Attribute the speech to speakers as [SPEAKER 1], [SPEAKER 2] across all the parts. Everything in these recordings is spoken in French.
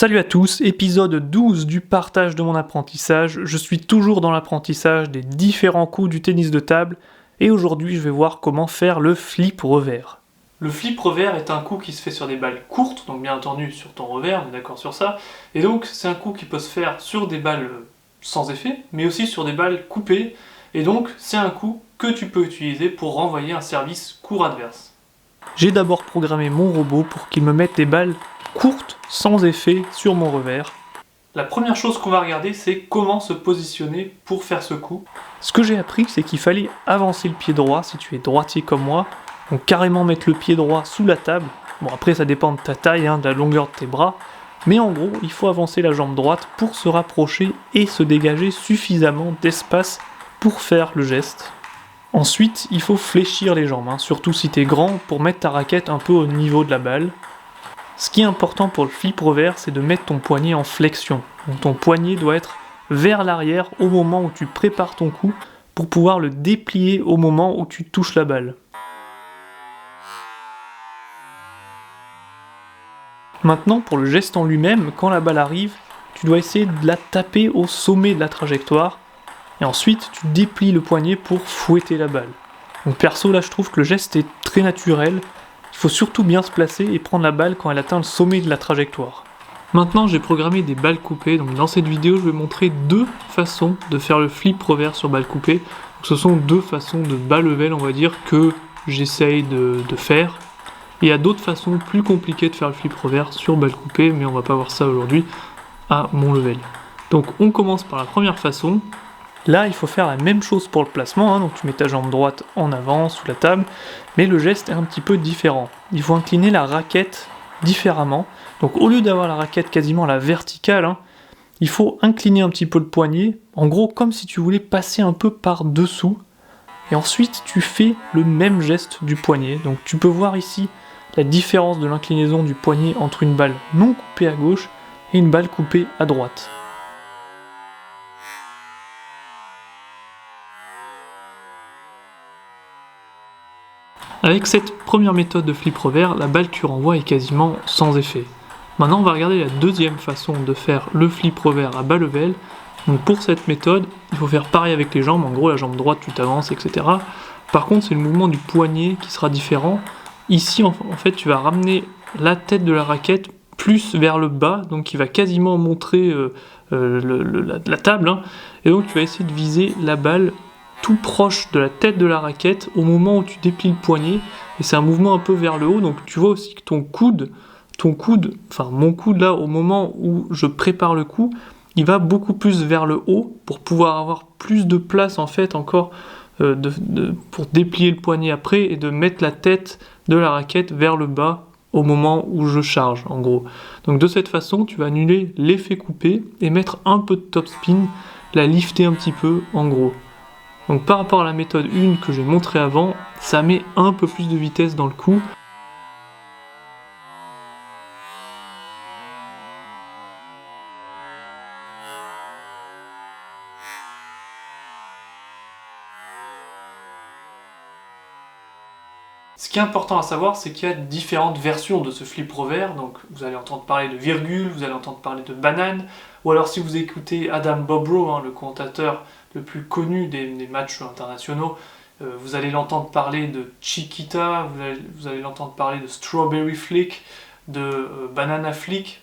[SPEAKER 1] Salut à tous, épisode 12 du partage de mon apprentissage. Je suis toujours dans l'apprentissage des différents coups du tennis de table et aujourd'hui je vais voir comment faire le flip revers. Le flip revers est un coup qui se fait sur des balles courtes, donc bien entendu sur ton revers, on est d'accord sur ça, et donc c'est un coup qui peut se faire sur des balles sans effet, mais aussi sur des balles coupées, et donc c'est un coup que tu peux utiliser pour renvoyer un service court adverse. J'ai d'abord programmé mon robot pour qu'il me mette des balles courte, sans effet, sur mon revers. La première chose qu'on va regarder, c'est comment se positionner pour faire ce coup. Ce que j'ai appris, c'est qu'il fallait avancer le pied droit, si tu es droitier comme moi, donc carrément mettre le pied droit sous la table. Bon, après ça dépend de ta taille, de la longueur de tes bras, mais en gros, il faut avancer la jambe droite pour se rapprocher et se dégager suffisamment d'espace pour faire le geste. Ensuite, il faut fléchir les jambes, surtout si tu es grand, pour mettre ta raquette un peu au niveau de la balle. Ce qui est important pour le flip revers, c'est de mettre ton poignet en flexion. Donc ton poignet doit être vers l'arrière au moment où tu prépares ton coup pour pouvoir le déplier au moment où tu touches la balle. Maintenant, pour le geste en lui-même, quand la balle arrive, tu dois essayer de la taper au sommet de la trajectoire et ensuite tu déplies le poignet pour fouetter la balle. Donc perso, là je trouve que le geste est très naturel. Il faut surtout bien se placer et prendre la balle quand elle atteint le sommet de la trajectoire. Maintenant j'ai programmé des balles coupées, donc dans cette vidéo je vais montrer deux façons de faire le flip revers sur balle coupée. Donc, ce sont deux façons de bas level on va dire que j'essaye de faire. Et il y a d'autres façons plus compliquées de faire le flip revers sur balle coupée, mais on va pas voir ça aujourd'hui à mon level. Donc on commence par la première façon. Là, il faut faire la même chose pour le placement, donc tu mets ta jambe droite en avant, sous la table, mais le geste est un petit peu différent. Il faut incliner la raquette différemment. Donc au lieu d'avoir la raquette quasiment à la verticale, il faut incliner un petit peu le poignet, en gros comme si tu voulais passer un peu par-dessous, et ensuite tu fais le même geste du poignet. Donc tu peux voir ici la différence de l'inclinaison du poignet entre une balle non coupée à gauche et une balle coupée à droite. Avec cette première méthode de flip revers, la balle que tu renvoies est quasiment sans effet. Maintenant, on va regarder la deuxième façon de faire le flip revers à bas level. Donc pour cette méthode, il faut faire pareil avec les jambes. En gros, la jambe droite, tu t'avances, etc. Par contre, c'est le mouvement du poignet qui sera différent. Ici, en fait, tu vas ramener la tête de la raquette plus vers le bas, donc qui va quasiment montrer la table. Et donc, tu vas essayer de viser la balle tout proche de la tête de la raquette au moment où tu déplies le poignet, et c'est un mouvement un peu vers le haut, donc tu vois aussi que mon coude là, au moment où je prépare le coup, il va beaucoup plus vers le haut pour pouvoir avoir plus de place en fait encore pour déplier le poignet après et de mettre la tête de la raquette vers le bas au moment où je charge en gros. Donc de cette façon, tu vas annuler l'effet coupé et mettre un peu de topspin, la lifter un petit peu en gros. Donc par rapport à la méthode 1 que j'ai montré avant, ça met un peu plus de vitesse dans le coup. Ce qui est important à savoir, c'est qu'il y a différentes versions de ce flip revers. Donc vous allez entendre parler de virgule, vous allez entendre parler de banane, ou alors si vous écoutez Adam Bobrow, le commentateur le plus connu des matchs internationaux, vous allez l'entendre parler de Chiquita, vous allez l'entendre parler de Strawberry Flick, de Banana Flick.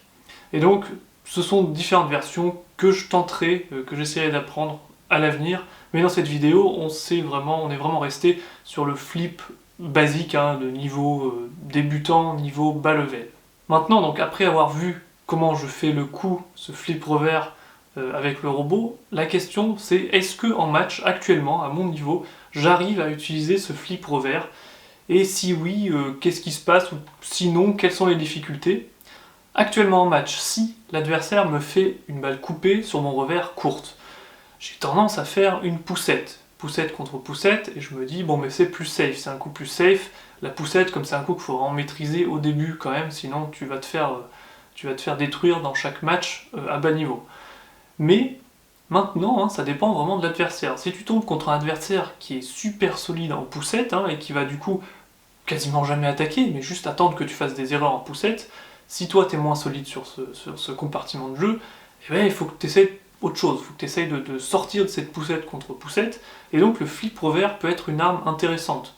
[SPEAKER 1] Et donc ce sont différentes versions que je tenterai, que j'essaierai d'apprendre à l'avenir. Mais dans cette vidéo, on est vraiment resté sur le flip basique de niveau débutant, niveau bas level. Maintenant, donc après avoir vu comment je fais le coup, ce flip revers avec le robot, la question c'est est-ce que en match actuellement, à mon niveau, j'arrive à utiliser ce flip revers? Et si oui, qu'est-ce qui se passe? Ou sinon, quelles sont les difficultés? Actuellement en match, si l'adversaire me fait une balle coupée sur mon revers courte, j'ai tendance à faire une poussette contre poussette, et je me dis, bon mais c'est plus safe, c'est un coup plus safe, la poussette, comme c'est un coup qu'il faut vraiment maîtriser au début quand même, sinon tu vas te faire détruire dans chaque match à bas niveau. Mais maintenant, ça dépend vraiment de l'adversaire. Si tu tombes contre un adversaire qui est super solide en poussette, et qui va du coup quasiment jamais attaquer, mais juste attendre que tu fasses des erreurs en poussette, Si toi t'es moins solide sur ce compartiment de jeu, eh ben, il faut que tu essaies autre chose, il faut que tu essaies de sortir de cette poussette contre poussette, et donc le flip revers peut être une arme intéressante.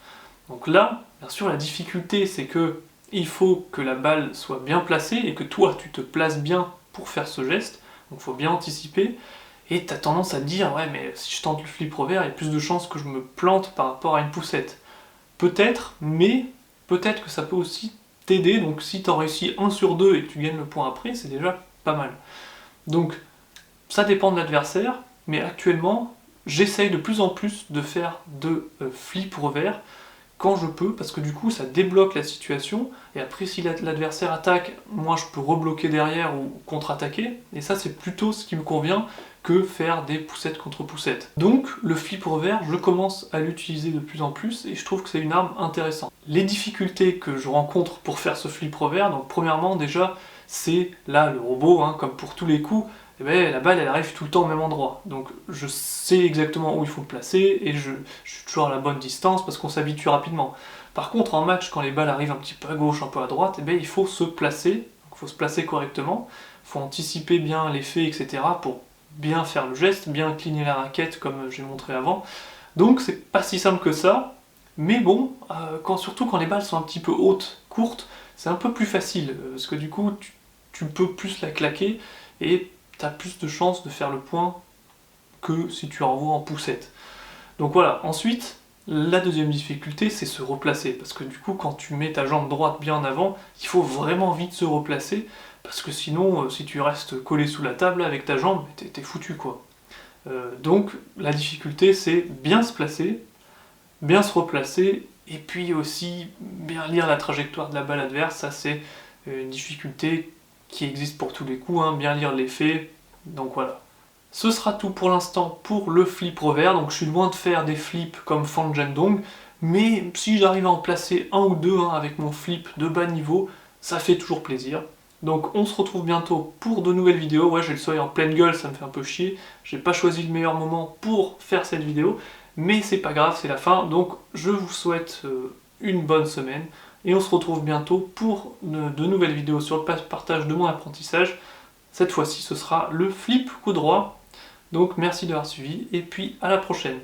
[SPEAKER 1] Donc là, bien sûr, la difficulté c'est que il faut que la balle soit bien placée et que toi tu te places bien pour faire ce geste, donc il faut bien anticiper, et tu as tendance à te dire ouais mais si je tente le flip revers, il y a plus de chances que je me plante par rapport à une poussette. Peut-être, mais peut-être que ça peut aussi t'aider, donc si tu en réussis 1 sur 2 et que tu gagnes le point après, c'est déjà pas mal. Donc ça dépend de l'adversaire, mais actuellement, j'essaye de plus en plus de faire de flip revers quand je peux, parce que du coup ça débloque la situation, et après si l'adversaire attaque, moi je peux rebloquer derrière ou contre-attaquer, et ça c'est plutôt ce qui me convient que faire des poussettes contre poussettes. Donc le flip revers, je commence à l'utiliser de plus en plus, et je trouve que c'est une arme intéressante. Les difficultés que je rencontre pour faire ce flip revers, donc premièrement déjà, c'est là le robot, hein, comme pour tous les coups, eh ben, la balle elle arrive tout le temps au même endroit. Donc je sais exactement où il faut me placer et je suis toujours à la bonne distance parce qu'on s'habitue rapidement. Par contre en match, quand les balles arrivent un petit peu à gauche, un peu à droite, eh ben, il faut se placer, donc, il faut se placer correctement, il faut anticiper bien l'effet, etc. pour bien faire le geste, bien cligner la raquette comme j'ai montré avant. Donc c'est pas si simple que ça, mais bon, surtout quand les balles sont un petit peu hautes, courtes, c'est un peu plus facile, parce que du coup tu peux plus la claquer et tu as plus de chances de faire le point que si tu renvoies en poussette. Donc voilà, ensuite, la deuxième difficulté, c'est se replacer, parce que du coup, quand tu mets ta jambe droite bien en avant, il faut vraiment vite se replacer, parce que sinon, si tu restes collé sous la table avec ta jambe, t'es foutu quoi. Donc la difficulté, c'est bien se placer, bien se replacer, et puis aussi bien lire la trajectoire de la balle adverse, ça c'est une difficulté qui existe pour tous les coups, hein, bien lire l'effet, donc voilà. Ce sera tout pour l'instant pour le flip revers, donc je suis loin de faire des flips comme Fan Zhendong, mais si j'arrive à en placer un ou deux avec mon flip de bas niveau, ça fait toujours plaisir. Donc on se retrouve bientôt pour de nouvelles vidéos. Ouais, j'ai le soleil en pleine gueule, ça me fait un peu chier, j'ai pas choisi le meilleur moment pour faire cette vidéo, mais c'est pas grave, c'est la fin, donc je vous souhaite une bonne semaine, et on se retrouve bientôt pour de nouvelles vidéos sur le partage de mon apprentissage. Cette fois-ci, ce sera le flip coup droit. Donc merci d'avoir suivi, et puis à la prochaine.